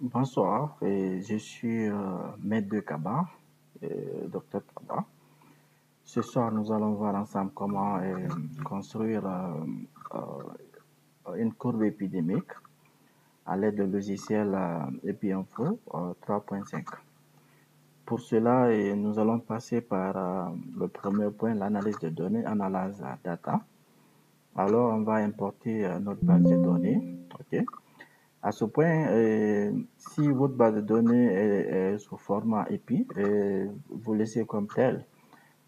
Bonsoir, et je suis Maître de Kaba, Docteur Kaba. Ce soir, nous allons voir ensemble comment construire une courbe épidémique à l'aide de logiciel EpiInfo 3.5. Pour cela, nous allons passer par le premier point, l'analyse de données, analyse data. Alors, on va importer notre base de données. OK. À ce point, si votre base de données est sous format EPI, vous laissez comme tel.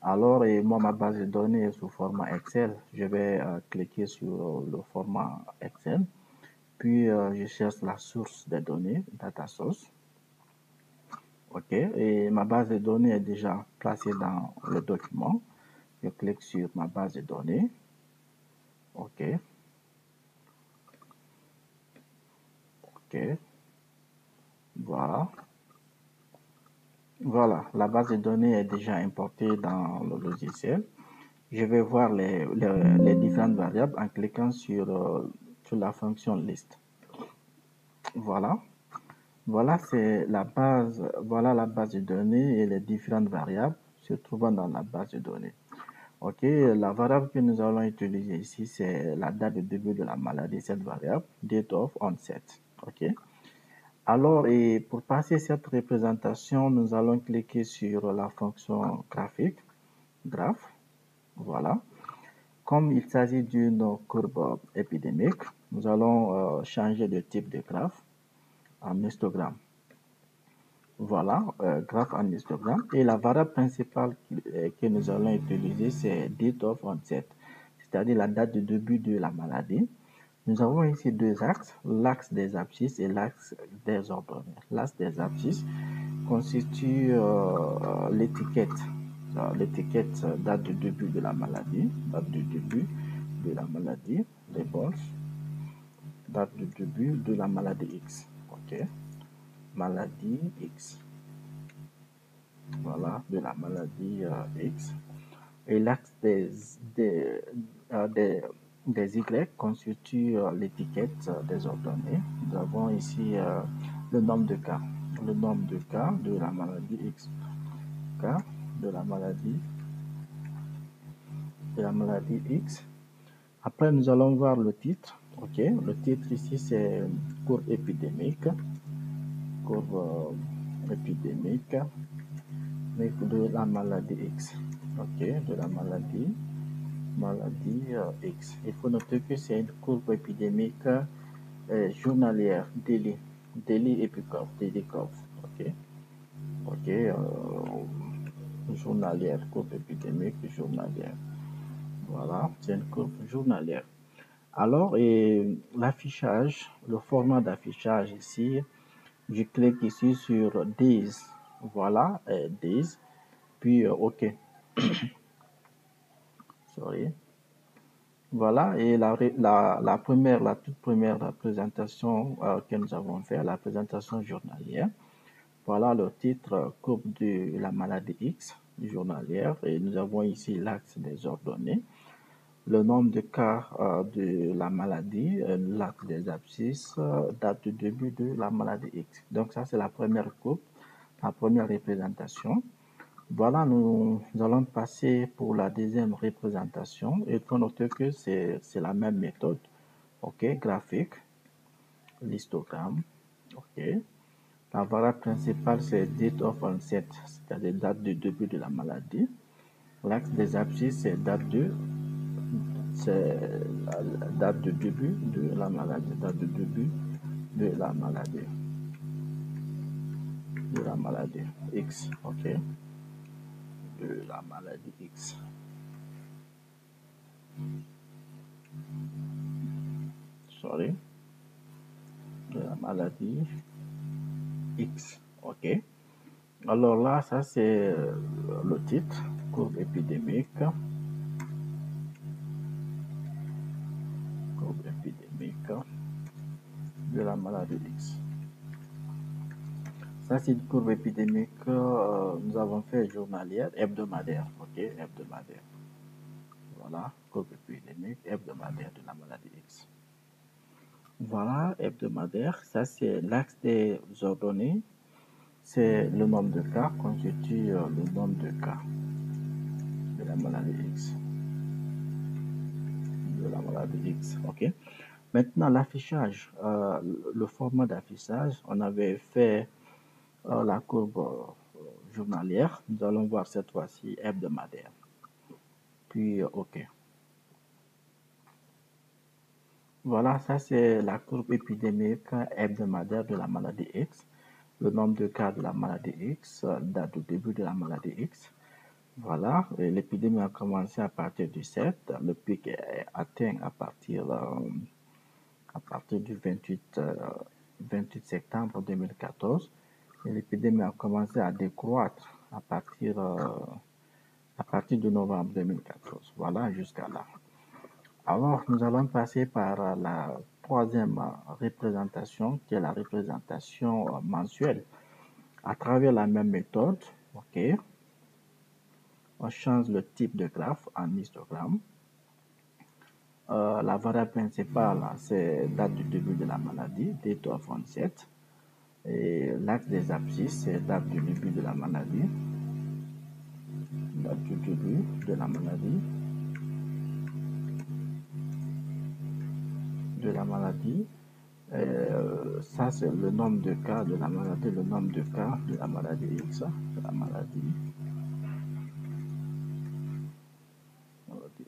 Alors, moi, ma base de données est sous format Excel. Je vais cliquer sur le format Excel. Puis, je cherche la source des données, data source. OK. Et ma base de données est déjà placée dans le document. Je clique sur ma base de données. OK. OK. Voilà. Voilà, la base de données est déjà importée dans le logiciel. Je vais voir les différentes variables en cliquant sur la fonction list. Voilà. Voilà, voilà la base de données et les différentes variables se trouvant dans la base de données. OK, la variable que nous allons utiliser ici, c'est la date de début de la maladie, cette variable, date of onset. OK. Alors, et pour passer cette représentation, nous allons cliquer sur la fonction graphique, graph. Voilà. Comme il s'agit d'une courbe épidémique, nous allons changer de type de graphe en histogramme. Voilà, graphe en histogramme. Et la variable principale que nous allons utiliser, c'est date of onset, c'est-à-dire la date de début de la maladie. Nous avons ici deux axes, l'axe des abscisses et l'axe des ordonnées. L'axe des abscisses constitue l'étiquette. L'étiquette date du début de la maladie, date du début de la maladie, les bols, date du début de la maladie X. OK. Maladie X. Voilà, de la maladie X. Et l'axe des Y constitue l'étiquette des ordonnées. Nous avons ici le nombre de cas. Le nombre de cas de la maladie X. Cas de la maladie X. Après, nous allons voir le titre. OK. Le titre ici, c'est courbe épidémique. Courbe épidémique de la maladie X. OK. De la maladie X. Il faut noter que c'est une courbe épidémique journalière, daily epicurve, daily curve. OK. OK. Journalière, courbe épidémique journalière. Voilà, c'est une courbe journalière. Alors, et l'affichage, le format d'affichage ici, je clique ici sur Days. Voilà, Days. Puis, OK. Sorry. Voilà, et la toute première présentation que nous avons fait, la présentation journalière. Voilà le titre, courbe de la maladie X journalière. Et nous avons ici l'axe des ordonnées, le nombre de cas de la maladie, l'axe des abscisses, date de début de la maladie X. Donc ça, c'est la première courbe, la première représentation. Voilà, nous allons passer pour la deuxième représentation. Il faut noter que c'est la même méthode. OK, graphique, l'histogramme. OK. La variable principale, c'est date of onset, c'est-à-dire date du début de la maladie. L'axe des abscisses, c'est date de début de la maladie, date de début de la maladie, X, OK, de la maladie X. Sorry, de la maladie X, OK. Alors là, ça c'est le titre, courbe épidémique. Courbe épidémique de la maladie X. Ça, c'est une courbe épidémique nous avons fait journalière, hebdomadaire. OK, hebdomadaire. Voilà, courbe épidémique hebdomadaire de la maladie X. Voilà, hebdomadaire, ça c'est l'axe des ordonnées, c'est le nombre de cas constitue le nombre de cas de la maladie X, de la maladie X, ok. Maintenant, l'affichage, le format d'affichage, on avait fait la courbe journalière, nous allons voir cette fois-ci hebdomadaire, puis ok. Voilà, ça c'est la courbe épidémique hebdomadaire de la maladie X. Le nombre de cas de la maladie X date du début de la maladie X. Voilà, l'épidémie a commencé à partir du 7. Le pic est atteint à partir du 28 septembre 2014. Et l'épidémie a commencé à décroître à partir de novembre 2014. Voilà, jusqu'à là. Alors, nous allons passer par la troisième représentation, qui est la représentation mensuelle. À travers la même méthode, ok, on change le type de graphe en histogramme. La variable principale, c'est date du début de la maladie, date of onset. Et l'axe des abscisses, c'est date du début de la maladie. Date du début de la maladie. Ça, c'est le nombre de cas de la maladie, le nombre de cas de la maladie X, de la maladie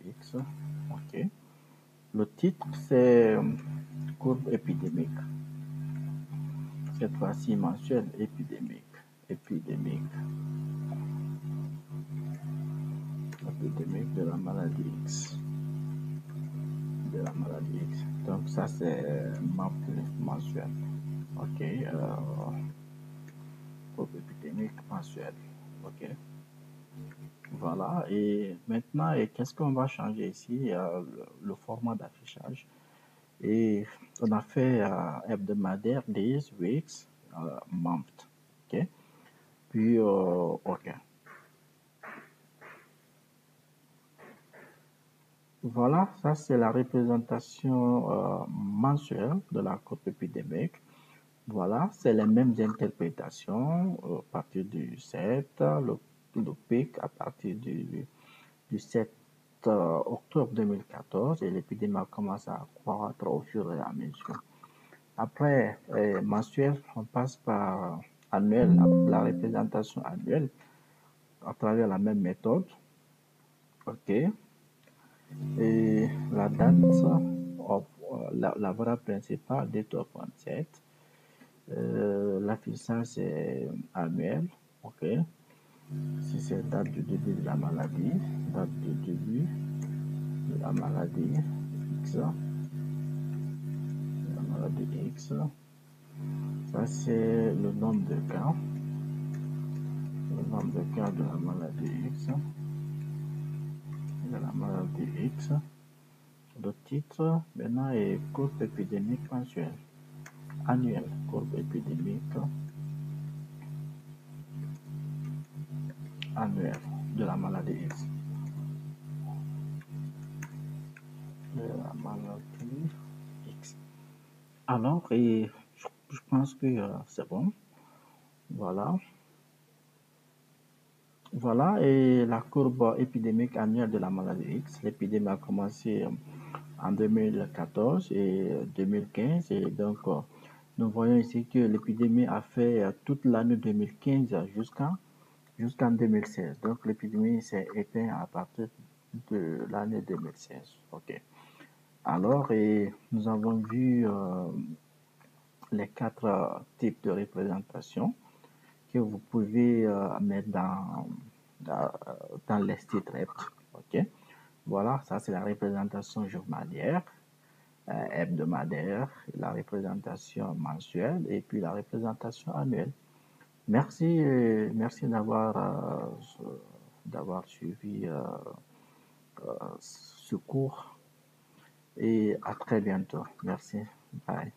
X. Ok. Le titre, c'est courbe épidémique. Cette fois-ci mensuelle épidémique. Épidémique de la maladie X. De la maladie X. Donc, ça, c'est mensuel. Ok. Courbe épidémique mensuelle. Ok. Voilà, et maintenant, qu'est-ce qu'on va changer ici? Le format d'affichage. Et on a fait hebdomadaire, days, weeks, month. OK? Puis, OK. Voilà, ça c'est la représentation mensuelle de la courbe épidémique. Voilà, c'est les mêmes interprétations à partir du 7, le pic à partir du 7 octobre 2014 et l'épidémie a commencé à croître au fur et à mesure. Après, mensuel, on passe par annuel, la représentation annuelle à travers la même méthode. OK. Et la date, la variable principale, date of onset. L'affichage, c'est annuel. OK. Si c'est date du début de la maladie, date du début de la maladie X, X. Ça, c'est le nombre de cas. Le nombre de cas de la maladie X. De la maladie X. Le titre, maintenant, est courbe épidémique mensuelle. Annuelle, courbe épidémique annuelle de la maladie X. De la maladie X. Alors, et je pense que c'est bon. Voilà. Voilà, et la courbe épidémique annuelle de la maladie X. L'épidémie a commencé en 2014 et 2015. Et donc, nous voyons ici que l'épidémie a fait toute l'année 2015 jusqu'en 2016. Donc, l'épidémie s'est éteinte à partir de l'année 2016. OK. Alors, et nous avons vu les quatre types de représentation que vous pouvez mettre dans les scripts. OK. Voilà, ça c'est la représentation journalière, hebdomadaire, la représentation mensuelle et puis la représentation annuelle. Merci, merci d'avoir suivi ce cours et à très bientôt. Merci. Bye.